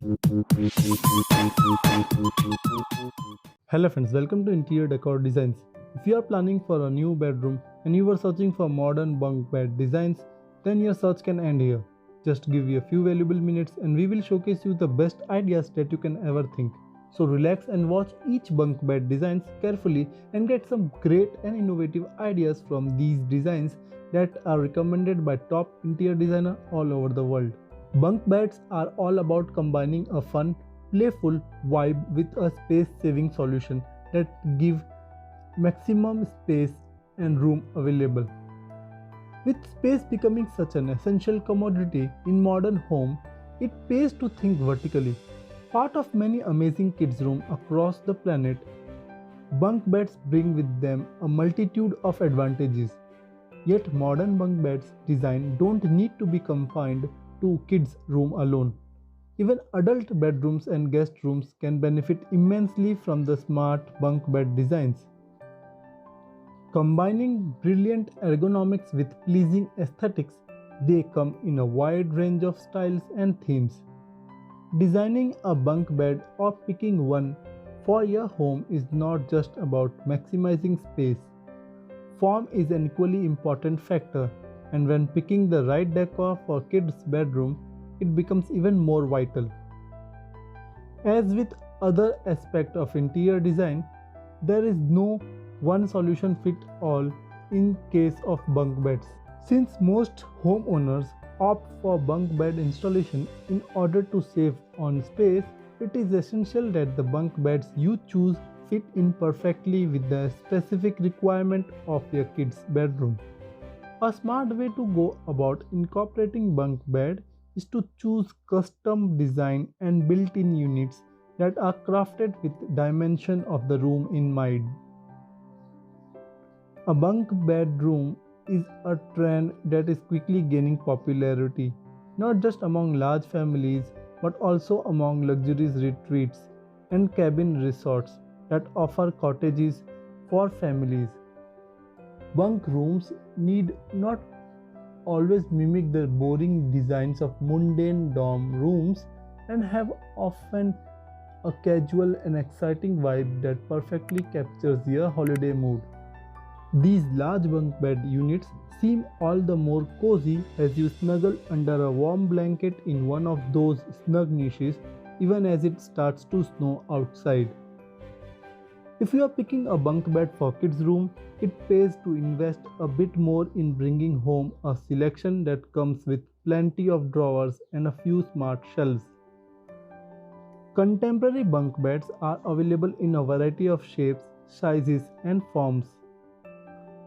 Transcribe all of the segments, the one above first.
Hello friends, welcome to Interior Decor Designs. If you are planning for a new bedroom and you were searching for modern bunk bed designs, then your search can end here. Just give you a few valuable minutes and we will showcase you the best ideas that you can ever think. So relax and watch each bunk bed designs carefully and get some great and innovative ideas from these designs that are recommended by top interior designer all over the world. Bunk beds are all about combining a fun, playful vibe with a space-saving solution that give maximum space and room available. With space becoming such an essential commodity in modern home, it pays to think vertically. Part of many amazing kids' rooms across the planet, bunk beds bring with them a multitude of advantages. Yet modern bunk beds design don't need to be confined to kids' room alone. Even adult bedrooms and guest rooms can benefit immensely from the smart bunk bed designs. Combining brilliant ergonomics with pleasing aesthetics, they come in a wide range of styles and themes. Designing a bunk bed or picking one for your home is not just about maximizing space. Form is an equally important factor, and when picking the right decor for kids' bedroom, it becomes even more vital. As with other aspects of interior design, there is no one solution fit all in case of bunk beds. Since most homeowners opt for bunk bed installation in order to save on space, it is essential that the bunk beds you choose fit in perfectly with the specific requirement of your kid's bedroom. A smart way to go about incorporating bunk bed is to choose custom design and built-in units that are crafted with dimension of the room in mind. A bunk bedroom is a trend that is quickly gaining popularity, not just among large families but also among luxurious retreats and cabin resorts that offer cottages for families. Bunk rooms need not always mimic the boring designs of mundane dorm rooms and have often a casual and exciting vibe that perfectly captures your holiday mood. These large bunk bed units seem all the more cozy as you snuggle under a warm blanket in one of those snug niches even as it starts to snow outside. If you are picking a bunk bed for kids' room, it pays to invest a bit more in bringing home a selection that comes with plenty of drawers and a few smart shelves. Contemporary bunk beds are available in a variety of shapes, sizes, and forms.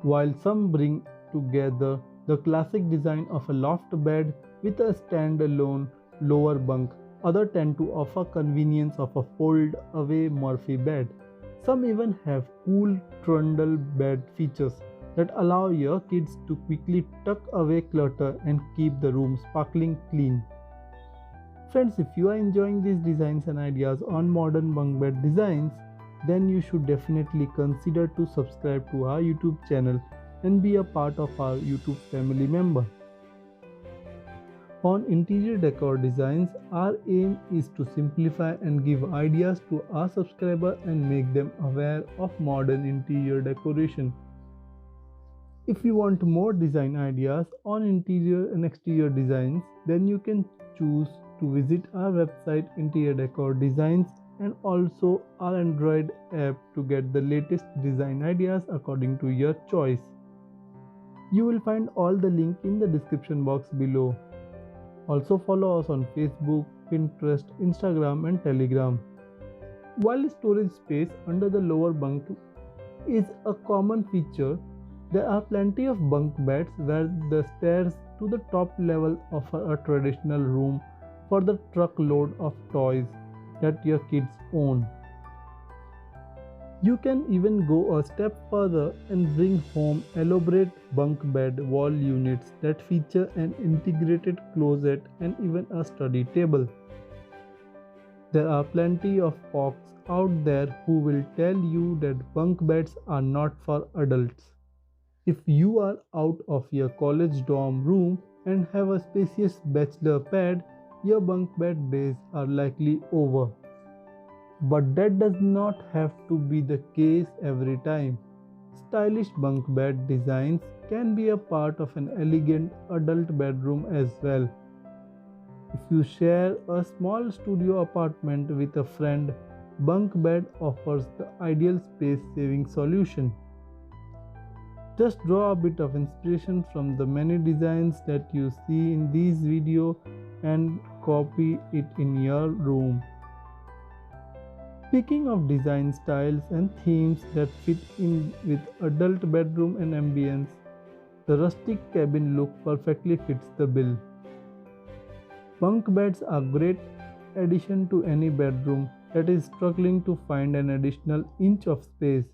While some bring together the classic design of a loft bed with a standalone lower bunk, others tend to offer convenience of a fold-away Murphy bed. Some even have cool trundle bed features that allow your kids to quickly tuck away clutter and keep the room sparkling clean. Friends, if you are enjoying these designs and ideas on modern bunk bed designs, then you should definitely consider to subscribe to our YouTube channel and be a part of our YouTube family member. On interior decor designs, our aim is to simplify and give ideas to our subscribers and make them aware of modern interior decoration. If you want more design ideas on interior and exterior designs, then you can choose to visit our website Interior Decor Designs and also our Android app to get the latest design ideas according to your choice. You will find all the link in the description box below. Also follow us on Facebook, Pinterest, Instagram and Telegram. While storage space under the lower bunk is a common feature, there are plenty of bunk beds where the stairs to the top level offer a traditional room for the truckload of toys that your kids own. You can even go a step further and bring home elaborate bunk bed wall units that feature an integrated closet and even a study table. There are plenty of folks out there who will tell you that bunk beds are not for adults. If you are out of your college dorm room and have a spacious bachelor pad, your bunk bed days are likely over. But that does not have to be the case every time. Stylish bunk bed designs can be a part of an elegant adult bedroom as well. If you share a small studio apartment with a friend, bunk bed offers the ideal space saving solution. Just draw a bit of inspiration from the many designs that you see in this video and copy it in your room. Speaking of design styles and themes that fit in with adult bedroom and ambience, the rustic cabin look perfectly fits the bill. Bunk beds are great addition to any bedroom that is struggling to find an additional inch of space.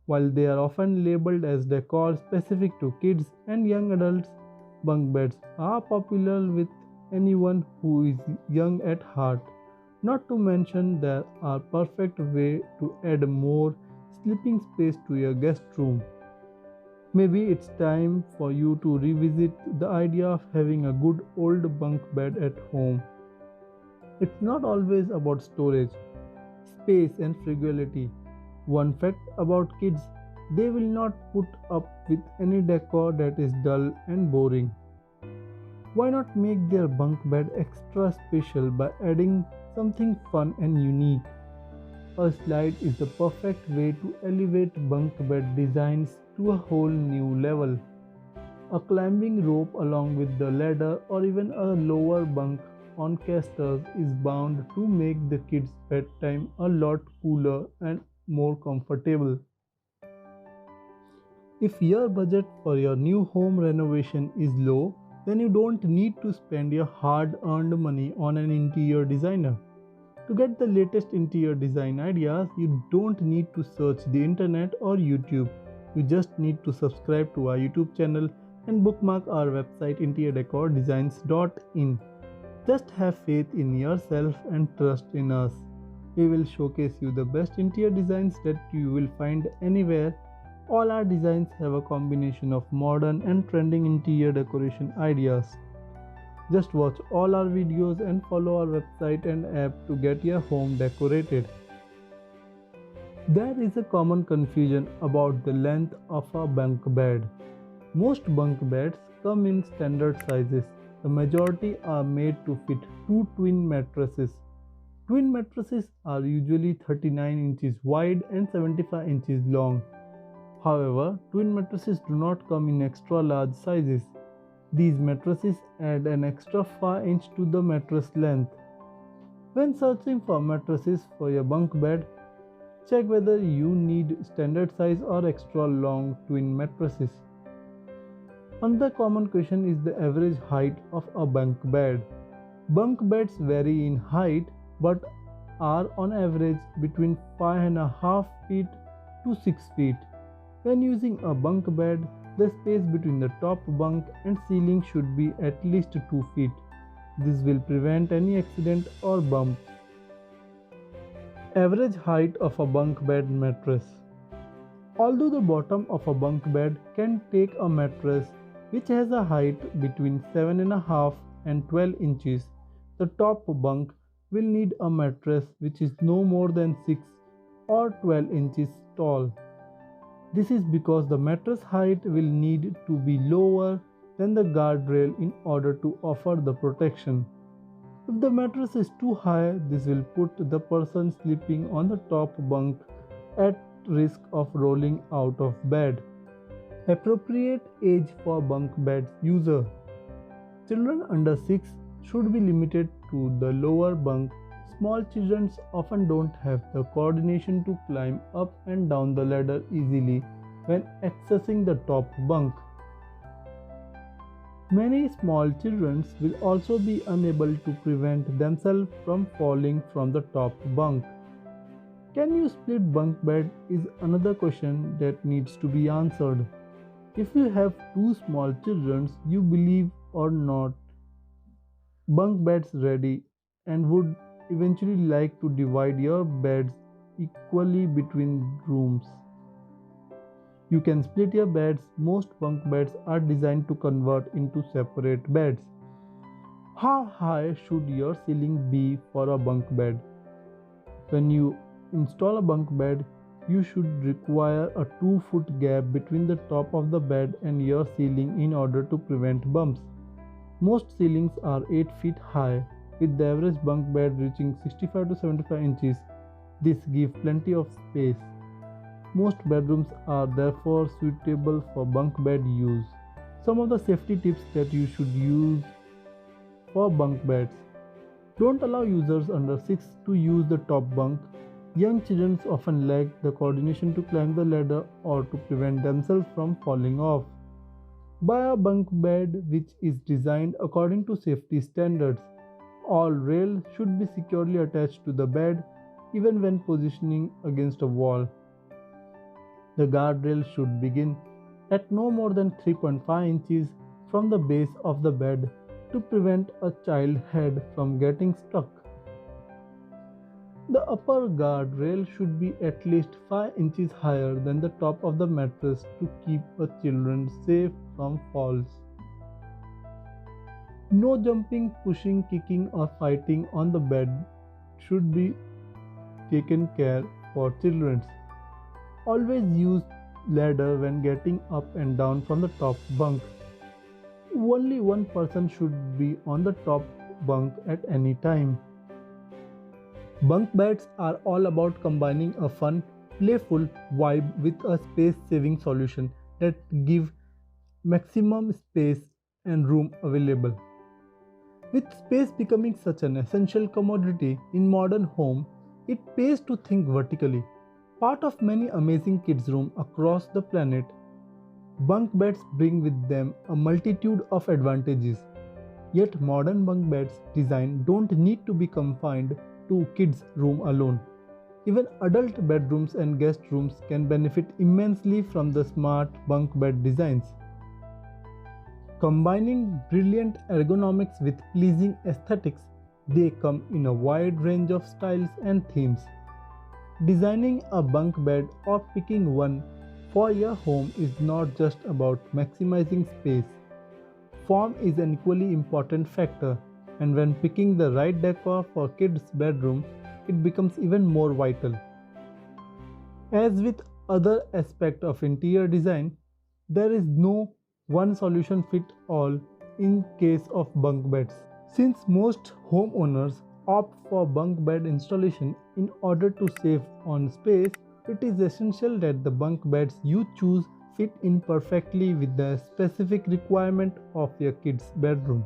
While they are often labeled as decor specific to kids and young adults, bunk beds are popular with anyone who is young at heart. Not to mention they are perfect way to add more sleeping space to your guest room. Maybe it's time for you to revisit the idea of having a good old bunk bed at home. It's not always about storage, space, and frugality. One fact about kids, they will not put up with any decor that is dull and boring. Why not make their bunk bed extra special by adding something fun and unique? A slide is the perfect way to elevate bunk bed designs to a whole new level. A climbing rope along with the ladder or even a lower bunk on casters is bound to make the kids' bedtime a lot cooler and more comfortable. If your budget for your new home renovation is low, then you don't need to spend your hard earned money on an interior designer. To get the latest interior design ideas, you don't need to search the internet or YouTube. You just need to subscribe to our YouTube channel and bookmark our website interiordecordesigns.in. Just have faith in yourself and trust in us. We will showcase you the best interior designs that you will find anywhere. All our designs have a combination of modern and trending interior decoration ideas. Just watch all our videos and follow our website and app to get your home decorated. There is a common confusion about the length of a bunk bed. Most bunk beds come in standard sizes. The majority are made to fit two twin mattresses. Twin mattresses are usually 39 inches wide and 75 inches long. However, twin mattresses do not come in extra large sizes. These mattresses add an extra 5 inch to the mattress length. When searching for mattresses for your bunk bed, check whether you need standard size or extra long twin mattresses. Another common question is the average height of a bunk bed. Bunk beds vary in height but are on average between 5.5 feet to 6 feet. When using a bunk bed, the space between the top bunk and ceiling should be at least 2 feet. This will prevent any accident or bumps. Average height of a bunk bed mattress. Although the bottom of a bunk bed can take a mattress which has a height between 7.5 and 12 inches, the top bunk will need a mattress which is no more than 6 or 12 inches tall. This is because the mattress height will need to be lower than the guardrail in order to offer the protection. If the mattress is too high, this will put the person sleeping on the top bunk at risk of rolling out of bed. Appropriate age for bunk beds user. Children under 6 should be limited to the lower bunk. Small children often don't have the coordination to climb up and down the ladder easily when accessing the top bunk. Many small children will also be unable to prevent themselves from falling from the top bunk. Can you split bunk bed is another question that needs to be answered. If you have two small children, you believe or not bunk beds ready and would eventually like to divide your beds equally between rooms. You can split your beds. Most bunk beds are designed to convert into separate beds. How high should your ceiling be for a bunk bed? When you install a bunk bed, you should require a 2-foot gap between the top of the bed and your ceiling in order to prevent bumps. Most ceilings are 8 feet high, with the average bunk bed reaching 65 to 75 inches. This gives plenty of space. Most bedrooms are therefore suitable for bunk bed use. Some of the safety tips that you should use for bunk beds. Don't allow users under 6 to use the top bunk. Young children often lack the coordination to climb the ladder or to prevent themselves from falling off. Buy a bunk bed which is designed according to safety standards. All rails should be securely attached to the bed, even when positioning against a wall. The guardrail should begin at no more than 3.5 inches from the base of the bed to prevent a child head from getting stuck. The upper guardrail should be at least 5 inches higher than the top of the mattress to keep a child safe from falls. No jumping, pushing, kicking, or fighting on the bed should be taken care for children. Always use ladder when getting up and down from the top bunk. Only one person should be on the top bunk at any time. Bunk beds are all about combining a fun, playful vibe with a space-saving solution that give maximum space and room available. With space becoming such an essential commodity in modern home, it pays to think vertically. Part of many amazing kids' rooms across the planet, bunk beds bring with them a multitude of advantages. Yet modern bunk beds design don't need to be confined to kids' room alone. Even adult bedrooms and guest rooms can benefit immensely from the smart bunk bed designs. Combining brilliant ergonomics with pleasing aesthetics, they come in a wide range of styles and themes. Designing a bunk bed or picking one for your home is not just about maximizing space. Form is an equally important factor, and when picking the right decor for kids' bedroom, it becomes even more vital. As with other aspects of interior design, there is no one solution fit all in case of bunk beds. Since most homeowners opt for bunk bed installation in order to save on space, it is essential that the bunk beds you choose fit in perfectly with the specific requirement of your kid's bedroom.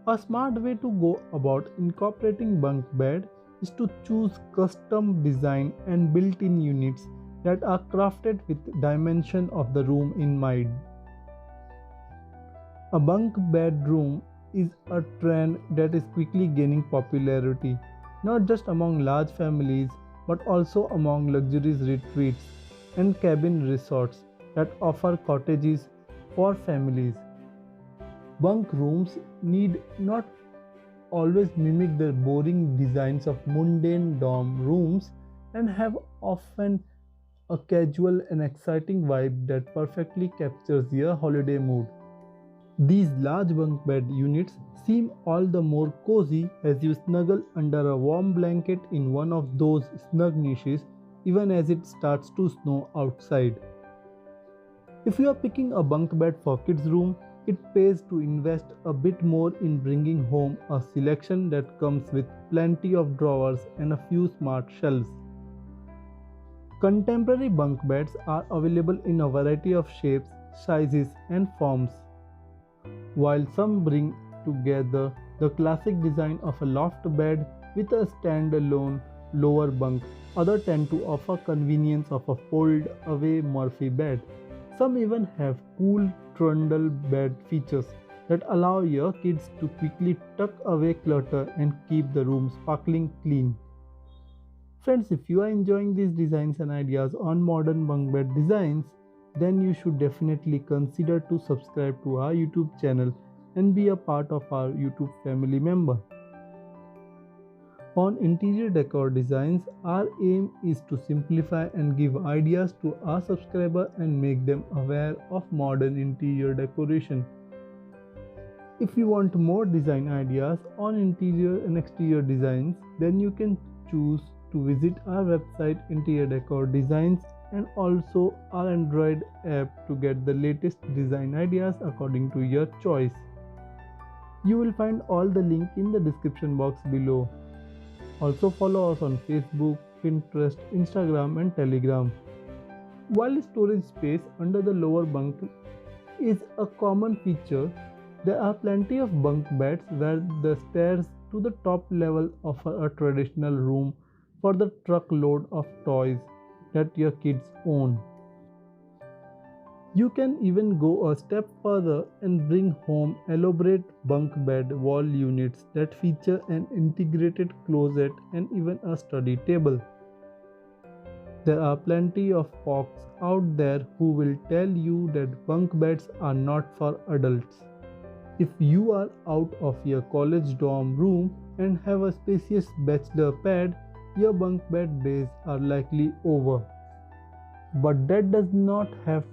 A smart way to go about incorporating bunk bed is to choose custom design and built-in units that are crafted with dimension of the room in mind. A bunk bedroom is a trend that is quickly gaining popularity, not just among large families but also among luxurious retreats and cabin resorts that offer cottages for families. Bunk rooms need not always mimic the boring designs of mundane dorm rooms and have often a casual and exciting vibe that perfectly captures your holiday mood. These large bunk bed units seem all the more cozy as you snuggle under a warm blanket in one of those snug niches even as it starts to snow outside. If you are picking a bunk bed for kids' room, it pays to invest a bit more in bringing home a selection that comes with plenty of drawers and a few smart shelves. Contemporary bunk beds are available in a variety of shapes, sizes, and forms. While some bring together the classic design of a loft bed with a standalone lower bunk, others tend to offer convenience of a fold-away Murphy bed. Some even have cool trundle bed features that allow your kids to quickly tuck away clutter and keep the room sparkling clean. Friends, if you are enjoying these designs and ideas on modern bunk bed designs, then you should definitely consider to subscribe to our YouTube channel and be a part of our YouTube family member. On interior decor designs, our aim is to simplify and give ideas to our subscribers and make them aware of modern interior decoration. If you want more design ideas on interior and exterior designs, then you can choose to visit our website Interior Decor Designs and also our Android app to get the latest design ideas according to your choice. You will find all the link in the description box below. Also follow us on Facebook, Pinterest, Instagram and Telegram. While storage space under the lower bunk is a common feature, there are plenty of bunk beds where the stairs to the top level offer a traditional room for the truckload of toys that your kids own. You can even go a step further and bring home elaborate bunk bed wall units that feature an integrated closet and even a study table. There are plenty of folks out there who will tell you that bunk beds are not for adults. If you are out of your college dorm room and have a spacious bachelor pad, your bunk bed days are likely over. But that does not have to